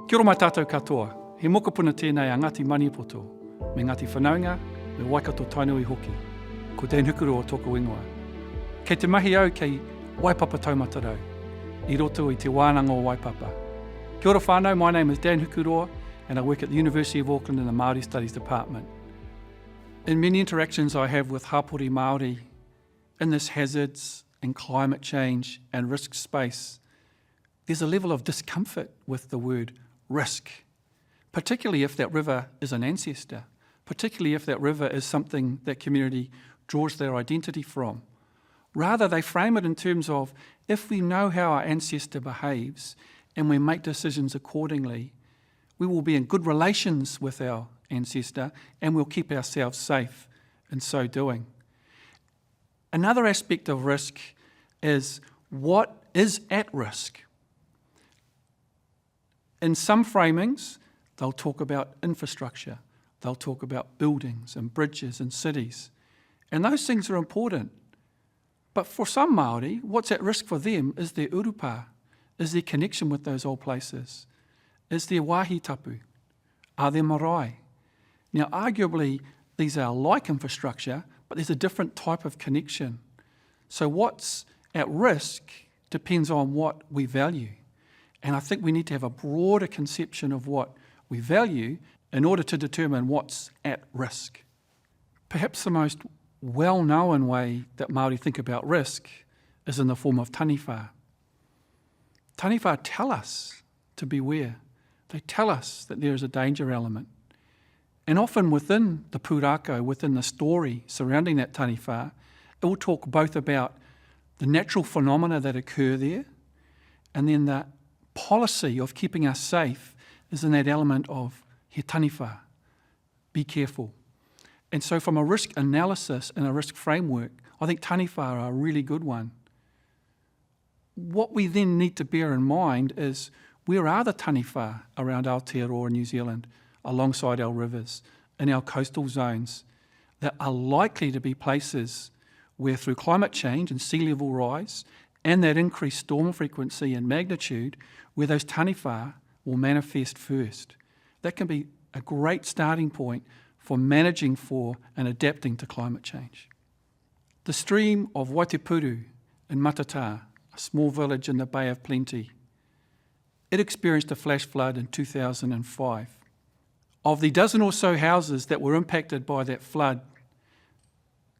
Kia ora mai tātou katoa, he mokopuna tēnei a Ngāti Maniapoto, me Ngāti Whanaunga, me Waikato Tainui hoki, ko Dan Hikuroa o tōku ingoa. Kei te mahi au kei Waipapa Taumata rau, I roto I te wānanga o Waipapa. Kia ora whānau, my name is Dan Hikuroa and I work at the University of Auckland in the Māori Studies Department. In many interactions I have with hapori Māori in this hazards and climate change and risk space, there's a level of discomfort with the word risk, particularly if that river is an ancestor, particularly if that river is something that community draws their identity from. Rather, they frame it in terms of, if we know how our ancestor behaves and we make decisions accordingly, we will be in good relations with our ancestor and we'll keep ourselves safe in so doing. Another aspect of risk is what is at risk. In some framings, they'll talk about infrastructure, they'll talk about buildings and bridges and cities, and those things are important. But for some Māori, what's at risk for them is their urupa, is their connection with those old places, is their wāhi tapu, are their marae. Now, arguably, these are like infrastructure, but there's a different type of connection. So what's at risk depends on what we value. And I think we need to have a broader conception of what we value in order to determine what's at risk. Perhaps the most well-known way that Māori think about risk is in the form of taniwha. Taniwha tell us to beware. They tell us that there is a danger element. And often within the pūrākau, within the story surrounding that taniwha, it will talk both about the natural phenomena that occur there, and then the policy of keeping us safe is in that element of he taniwha, be careful. And so from a risk analysis and a risk framework, I think taniwha are a really good one. What we then need to bear in mind is, where are the taniwha around Aotearoa, New Zealand, alongside our rivers, in our coastal zones, that are likely to be places where through climate change and sea level rise and that increased storm frequency and magnitude, where those taniwha will manifest first. That can be a great starting point for managing for and adapting to climate change. The stream of Waipapa in Matata, a small village in the Bay of Plenty, it experienced a flash flood in 2005. Of the dozen or so houses that were impacted by that flood,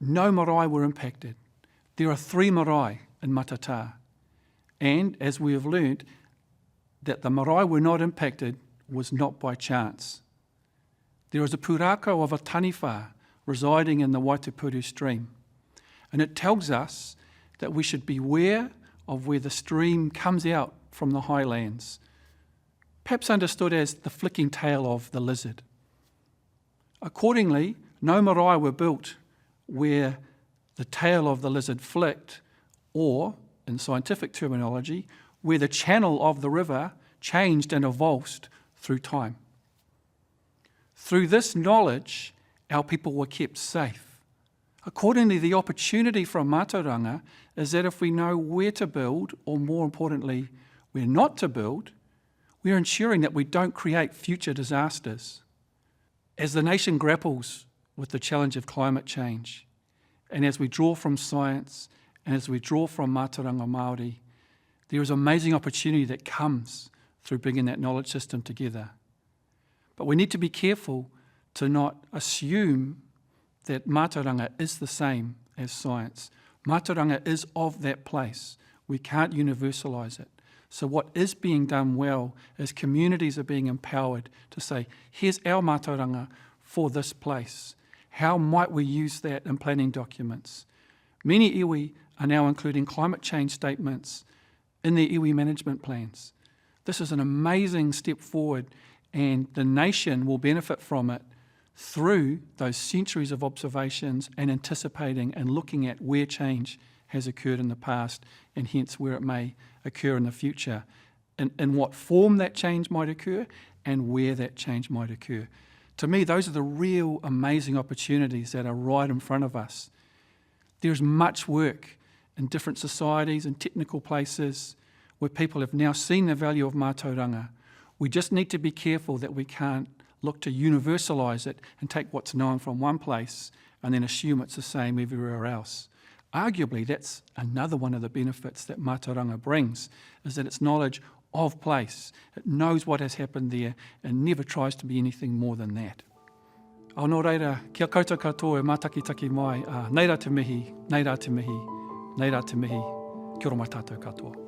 no marae were impacted. There are 3 marae in Matata. And as we have learnt, that the marae were not impacted was not by chance. There is a pūrākau of a taniwha residing in the Waipapa stream. And it tells us that we should beware of where the stream comes out from the highlands, perhaps understood as the flicking tail of the lizard. Accordingly, no marae were built where the tail of the lizard flicked, or, in scientific terminology, where the channel of the river changed and evolved through time. Through this knowledge, our people were kept safe. Accordingly, the opportunity from mātauranga is that if we know where to build, or more importantly, where not to build, we're ensuring that we don't create future disasters. As the nation grapples with the challenge of climate change, and as we draw from science, and as we draw from mātauranga Māori, there is amazing opportunity that comes through bringing that knowledge system together. But we need to be careful to not assume that mātauranga is the same as science. Mātauranga is of that place. We can't universalise it. So what is being done well is communities are being empowered to say, here's our mātauranga for this place. How might we use that in planning documents? Many iwi are now including climate change statements in their iwi management plans. This is an amazing step forward, and the nation will benefit from it through those centuries of observations and anticipating and looking at where change has occurred in the past and hence where it may occur in the future, in what form that change might occur and where that change might occur. To me, those are the real amazing opportunities that are right in front of us. There's much work in different societies and technical places where people have now seen the value of mātauranga, We just need to be careful that we can't look to universalise it and take what's known from one place and then assume it's the same everywhere else. Arguably, that's another one of the benefits that mātauranga brings, is that it's knowledge of place. It knows what has happened there and never tries to be anything more than that. Au nō reira, kia koutou katoa e mātakitaki mai, nei rā te mihi, nei rā te mihi, nei rā te mihi, kia ora mai tātou katoa.